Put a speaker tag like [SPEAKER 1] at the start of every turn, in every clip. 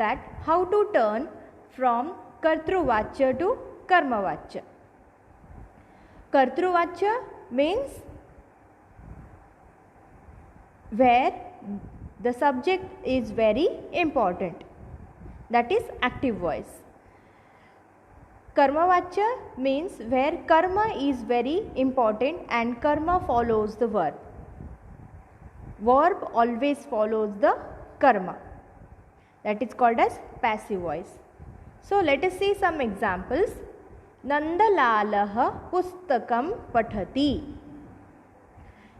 [SPEAKER 1] that how to turn from Kartruvachya to Karmavachya. Kartruvachya means where the subject is very important, that is active voice. Karmavachya means where karma is very important and karma follows the verb. Verb always follows the karma. That is called as passive voice. So let us see some examples. Nandalalah pustakam pathati.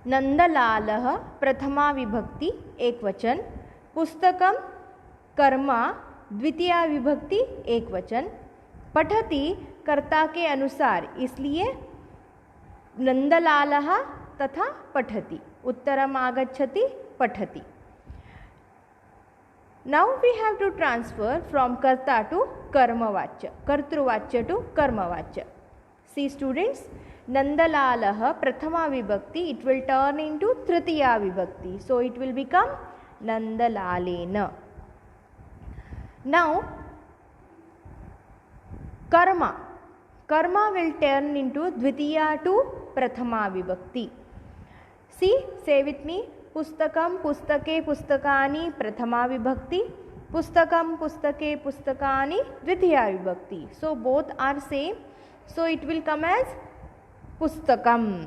[SPEAKER 1] Nandalalah prathama vibhakti ekvachan. Pustakam Karma द्वितीया विभक्ति एकवचन. पठति कर्ता के अनुसार, इसलिए नंदलालः तथा पठति. उत्तरम आगच्छति पठति. Now we have to transfer from karta to karmavachya, kartruvachya to karmavachya. See students, nandalalah prathama vibhakti, it will turn into tritiya vibhakti, so it will become nandalalena. Now karma will turn into dvitiya to prathama vibhakti. See, say with me, पुस्तकम पुस्तके पुस्तकानि प्रथमा विभक्ति, पुस्तकम पुस्तके पुस्तकानि द्वितीया विभक्ति. So both are same, so it will come as पुस्तकम.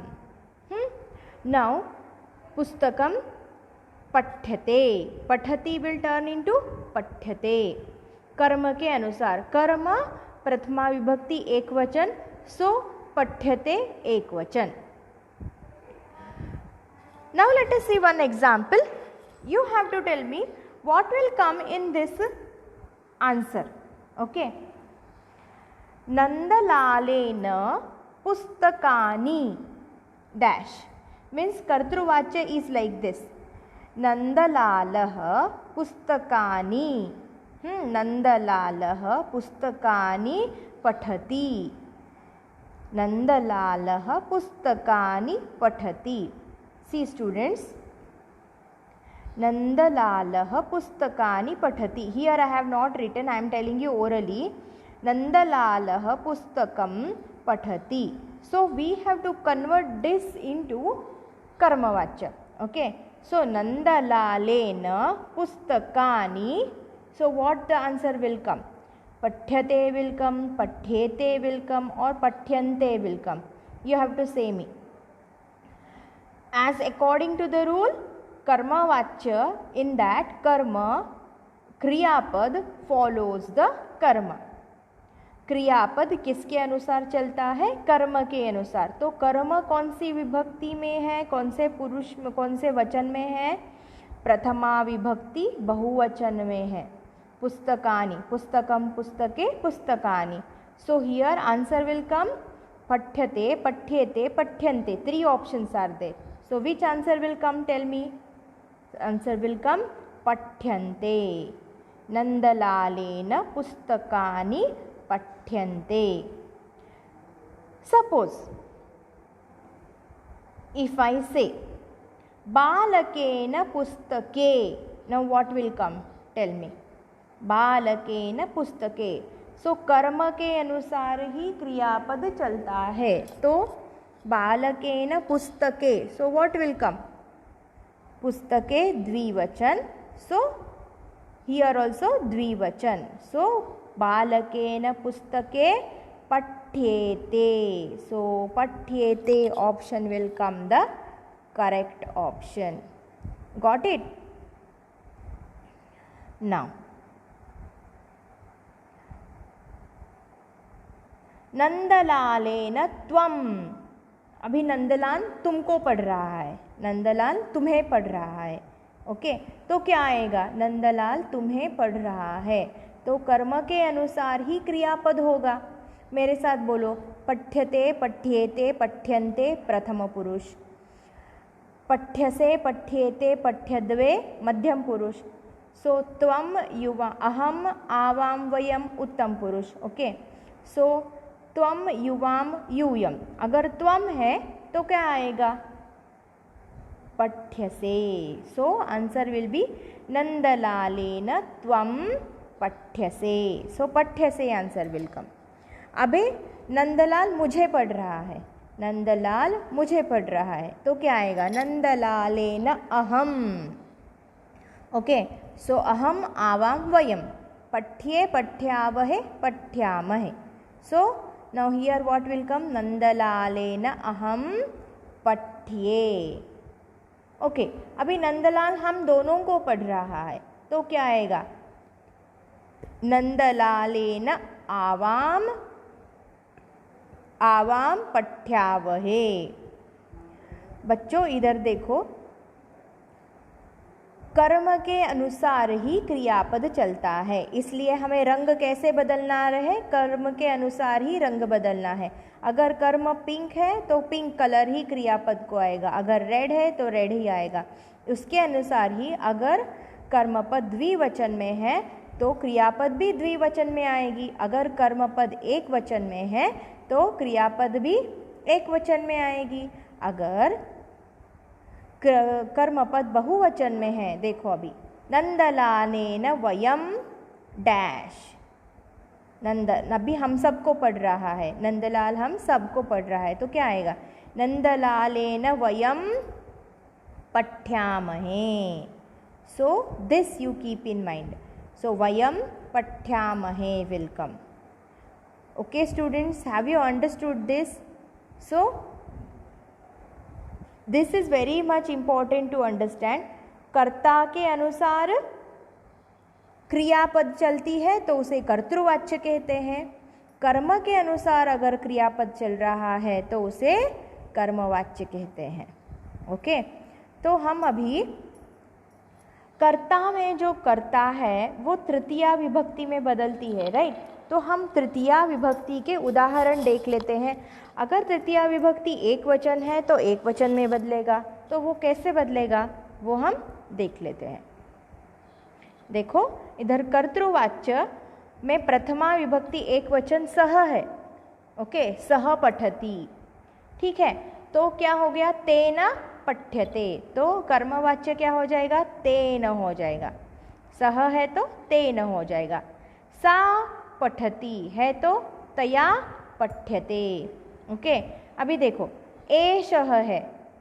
[SPEAKER 1] Now पुस्तकम पठ्यते, पठति will turn into पठ्यते. कर्म के अनुसार, कर्म प्रथमा विभक्ति एकवचन, so पठ्यते एकवचन. Now let us see one example. You have to tell me what will come in this answer. Okay. Nandalalena pustakani dash means kartruvachya is like this. Nandalalah pustakani. Nandalalah pustakani pathati. Nandalalah pustakani pathati. See students, Nandalalah pustakani pathati. Here I have not written, I am telling you orally. Nandalalah pustakam pathati. So we have to convert this into karmavachya. Okay. So Nandalalena pustakani. So what the answer will come? Pathyate will come, pathyete will come, or pathyante will come. You have to say me. As according to the rule, karmavachya, in that karma, क्रियापद follows the कर्म. क्रियापद किसके अनुसार चलता है? कर्म के अनुसार. तो कर्म कौन सी विभक्ति में है, कौन से पुरुष में, कौन से वचन में है? प्रथमा विभक्ति बहुवचन में है. पुस्तकानि, पुस्तकम पुस्तके पुस्तकानि. So here answer will come पठ्यते, पठ्येते, पठ्यन्ते. 3 options are there. So which answer will come? Tell me. The answer will come pathyante. Nandalalena pustakani pathyante. Suppose if I say balakena pustake, now what will come? Tell me. बालकेन पुस्तके. सो कर्म के अनुसार ही क्रियापद चलता है. तो बालकेन पुस्तके, सो व्हाट विल कम? पुस्तके द्विवचन, सो हियर आल्सो द्विवचन. सो बालकेन पुस्तके पठ्येते. सो पठ्येते option will come the correct option. Got it? Now नंदलालेन त्वम. अभी नंदलाल तुमको पढ़ रहा है, नंदलाल तुम्हें पढ़ रहा है. ओके, तो क्या आएगा? नंदलाल तुम्हें पढ़ रहा है. तो कर्म के अनुसार ही क्रियापद होगा. मेरे साथ बोलो. पठ्यते, पठ्येते, पठ्यन्ते प्रथम पुरुष. पठ्यसे, पठ्येते, पठ्यद्वे मध्यम पुरुष. सो त्वम, युवा, अहम, आवाम, वयम उत्तम पुरुष. ओके, सो त्वम, युवाम, यूयम. अगर त्वम है तो क्या आएगा? पठ्यसे. सो आंसर विल बी नंदलालेन त्वम पठ्यसे। सो पठ्यसे आंसर विल कम। अभी नंदलाल मुझे पढ़ रहा है, नंदलाल मुझे पढ़ रहा है, तो क्या आएगा? नंदलालेन अहम। ओके, सो अहम आवाम वयम, पठ्ये पठ्यावहे पठ्यामहे। So now here what will come? नंदलालेन अहम पठ्ये। ओके, अभी नंदलाल हम दोनों को पढ़ रहा है, तो क्या आएगा? नंदलालेन आवाम आवाम पठ्यावहे। बच्चों इधर देखो, कर्म के अनुसार ही क्रियापद चलता है, इसलिए हमें रंग कैसे बदलना है? कर्म के अनुसार ही रंग बदलना है। अगर कर्म पिंक है तो पिंक कलर ही क्रियापद को आएगा, अगर रेड है तो रेड ही आएगा। उसके अनुसार ही अगर कर्मपद द्विवचन में है तो क्रियापद भी द्विवचन में आएगी, अगर कर्मपद एक वचन में है तो क्रियापद भी एक वचन में आएगी। अगर कर्मपद बहुवचन में है, देखो अभी नंदलालेन वयम डैश, अभी हम सबको पढ़ रहा है, नंदलाल हम सबको पढ़ रहा है, तो क्या आएगा? नंदलालेन वयम पठ्यामहे। So this you keep in mind. So वयम पठ्यामहे will come. Okay students, have you understood this? So this is very much important to understand. कर्ता के अनुसार क्रियापद चलती है तो उसे कर्तृवाच्य कहते हैं, कर्म के अनुसार अगर क्रियापद चल रहा है तो उसे कर्मवाच्य कहते हैं। ओके, तो हम अभी कर्ता में जो कर्ता है वो तृतीया विभक्ति में बदलती है, राइट? तो हम तृतीया विभक्ति के उदाहरण देख लेते हैं। अगर तृतीया विभक्ति एक वचन है तो एक वचन में बदलेगा, तो वो कैसे बदलेगा वो हम देख लेते हैं। देखो इधर कर्तृवाच्य में प्रथमा विभक्ति एक वचन सह है। ओके, सह पठति, ठीक है, तो क्या हो गया? तेन पठ्यते, तो कर्मवाच्य क्या हो जाएगा? तेन हो जाएगा। सह है तो तेन हो जाएगा। सा पठति है तो तया पठ्यते। ओके, अभी देखो एषः है,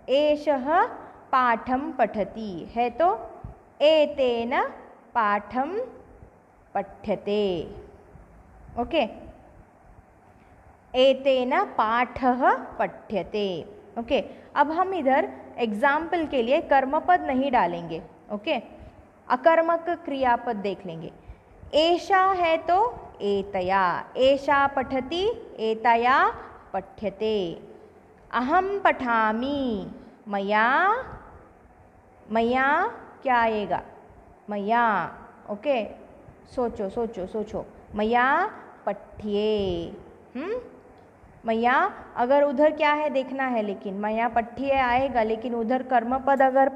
[SPEAKER 1] एषः पाठं पठति है तो एतेन पाठं पठ्यते। ओके, एतेन पाठः पठ्यते। ओके, अब हम इधर एग्जाम्पल के लिए कर्मपद नहीं डालेंगे। ओके, अकर्मक क्रियापद देख लेंगे। एषा है तो एतया, एषा पठति एतया पठ्यते। अहम पठामि, मया, मया क्या आएगा? मया। ओके, सोचो सोचो सोचो, मया पठ्ये। मया अगर उधर क्या है देखना है, लेकिन मया पठ्ये आएगा, लेकिन उधर कर्मपद अगर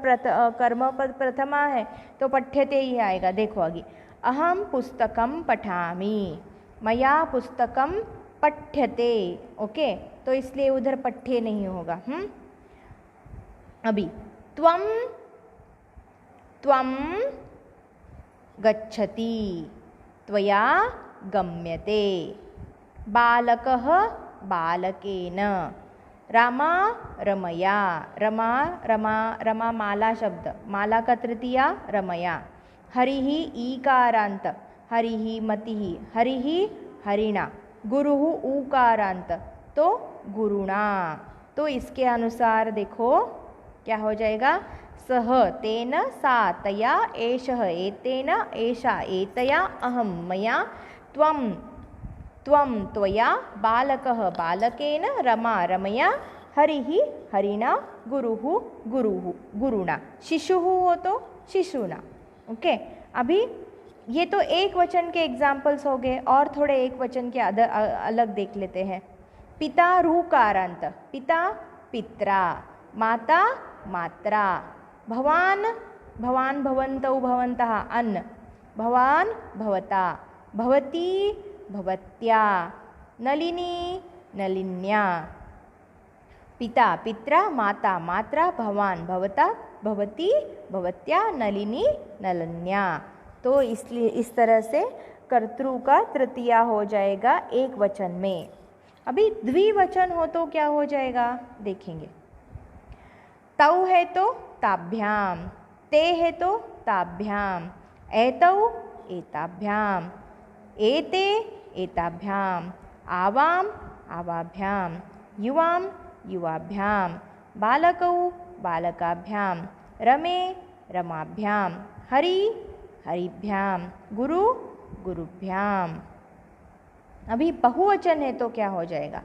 [SPEAKER 1] कर्मपद प्रथमा है तो पठ्यते ही आएगा। देखो आगे, अहम पुस्तकम पठामि, मया पुस्तकम पठ्यते। ओके, तो इसलिए उधर पठ्ये नहीं होगा। अभी त्वम, त्वम गच्छति, त्वया गम्यते। बालकः बालकेन, रमा रमया, रमा रमा रमा माला शब्द, माला का तृतीया रमया। हरिः ईकारांत, हरिः मतिः, हरिः हरिणा। गुरुः ऊकारांत तो गुरुणा। तो इसके अनुसार देखो क्या हो जाएगा? सह तेन सा तया, एषः एतेन, एषा एतया, अहं मया, त्वं त्वं त्वया, बालकः बालकेन, रमा रमया, हरिः हरिणा, गुरुः गुरुणा, शिशुः हो तो शिशुना। ओके, अभी ये तो एक वचन के एग्जाम्पल्स हो गए, और थोड़े एक वचन के अलग देख लेते हैं। पिता ऋकारांत, पिता पित्रा, माता मात्रा। भवान भवान भवन्तौ भवन्तः, अन्न, भवान भवता, भवती भवत्या, नलिनी नलिन्या। पिता पित्रा, माता मात्रा, भवान भवता, भवती भवत्या, नलिनी नलन्या। तो इसलिए इस तरह से कर्तृ का तृतीया हो जाएगा एक वचन में। अभी द्विवचन हो तो क्या हो जाएगा देखेंगे। तौ है तो ताभ्याम, ते है तो ताभ्याम, एतौ एताभ्याम, एते एताभ्याम, आवाम आवाभ्याम, युवाम युवाभ्याम, बालकौ बालकाभ्याम, रमे रमाभ्याम, हरि हरिभ्याम, गुरु गुरुभ्याम। अभी बहुवचन है तो क्या हो जाएगा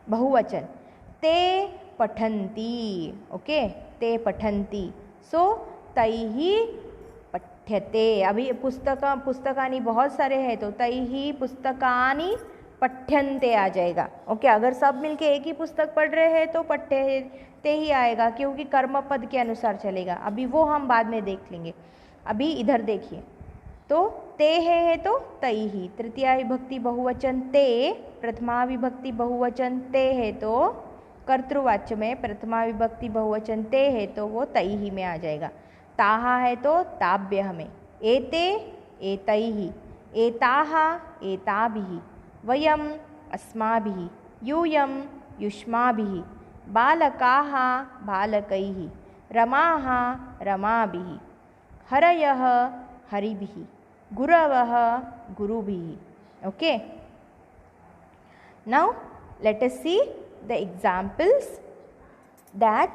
[SPEAKER 1] बहुवचन। ते पठन्ति, ओके, ते पठन्ति, सो तैहि पठ्यते। अभी पुस्तकानि बहुत सारे हैं तो तैहि पुस्तकानि पठ्यन्ते आ जाएगा। ओके, अगर सब मिलके एक ही पुस्तक पढ़ रहे हैं तो पठ्यते ही आएगा, क्योंकि कर्म पद के अनुसार चलेगा। अभी वो हम बाद में देख लेंगे। अभी इधर देखिए, तो ते है तो तैहि, तृतीया विभक्ति बहुवचन ते, प्रथमा विभक्ति बहुवचन ते है तो कर्तृवाच्य में प्रथमा विभक्ति बहुवचन ते है तो वो तैहि में आ जाएगा। ताहा है तो ताभ्यः में, एते एतैहि, एताः एताभिः, वयम् अस्माभिः, यूयं युष्माभिः, बालकाः बालकैः, रमाः रमाभिः, हरयः हरिभिः, गुरवः गुरुभिः। Okay, now let us see the examples that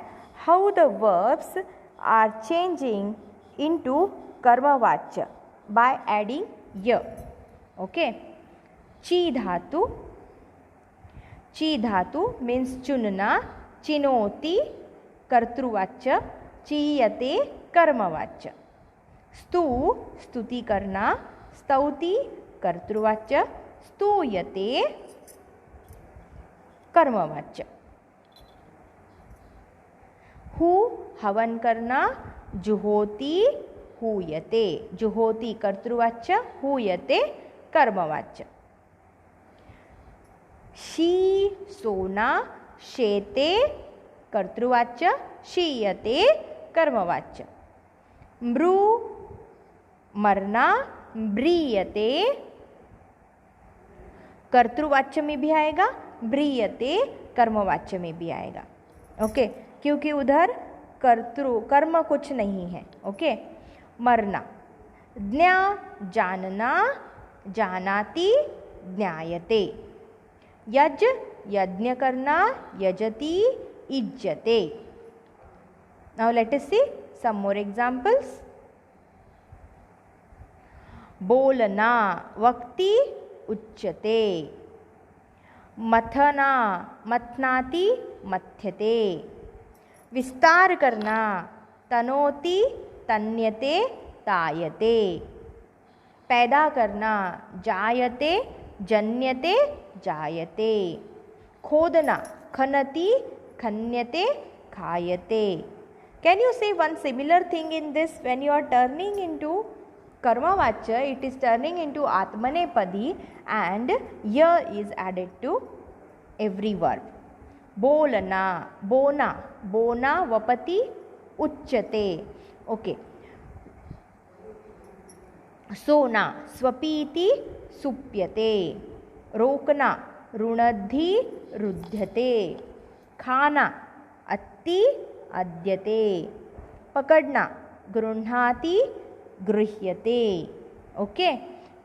[SPEAKER 1] how the verbs are changing into karmavachya by adding ya. Okay, ची धातु, ची धातु means चुनना, चिनोति कर्तृवाच्य, चीयते कर्मवाच्य। स्तु स्तुति करना, स्तौति कर्तृवाच्य, स्तूयते कर्मवाच्य। हु हवन करना, जुहोति हूयते, जुहोति कर्तृवाच्य, हूयते कर्मवाच्य। शी सोना, शेते कर्तृवाच्य, शीयते कर्मवाच्य। मृ मरना, म्रियते कर्तृवाच्य में भी आएगा, ब्रियते कर्मवाच्य में भी आएगा। ओके, क्योंकि उधर कर्म कुछ नहीं है। ओके, मरना, ज्ञा जानना, जानाति ज्ञायते। यज यज्ञ करना, यजति इज्जते। नाउ लेट अस सी सम मोर एग्जांपल्स। बोलना, वक्ति उच्यते। मथना, मथनाति मथ्यते। विस्तार करना, तनोति तन्यते तायते। पैदा करना, जायते जन्यते जायते। खोदना, खनति खन्यते खायते। Can you say one similar thing in this? When you are turning into karmavachya, it is turning into atmanepadi and ya is added to every verb. Bolana, bona, bona vapati uchyate. Okay. सोना, स्वपीति सुप्यते। रोकना, रुणद्धि रुध्यते। खाना, अत्ति अद्यते। पकड़ना, गृह्णाति गृह्यते। Okay,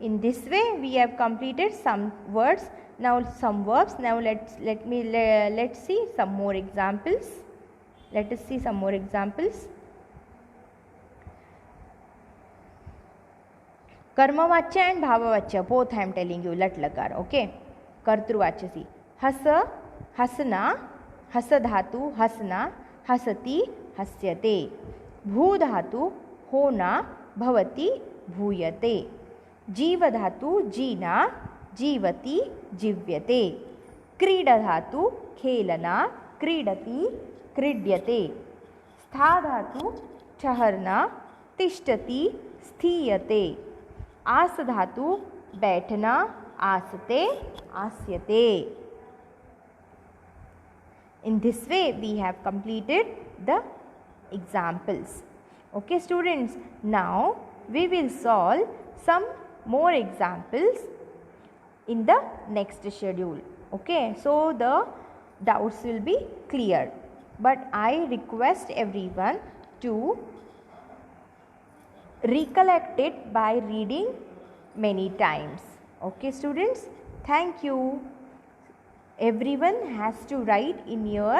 [SPEAKER 1] in this way we have completed some words. Now some verbs. Now let's see some more examples. Let us see some more examples. कर्मवाच्य and भाववाच्य both I am telling you. लट लकार. Okay, कर्तृवाच्य सी हस हसना, हस धातु हसना, हसति हस्यते। भू धातु होना, भवति भूयते। जीव धातु जीना, जीवति जीव्यते। क्रीड धातु खेलना, क्रीडति क्रीड्यते। स्था धातु ठहरना, तिष्ठति स्थीयते। आस धातु बैठना, आसते आस्यते। In this way we have completed the examples. Okay students, now we will solve some more examples in the next schedule. Okay, so the doubts will be clear, but I request everyone to recollect it by reading many times. Okay students, thank you. Everyone has to write in your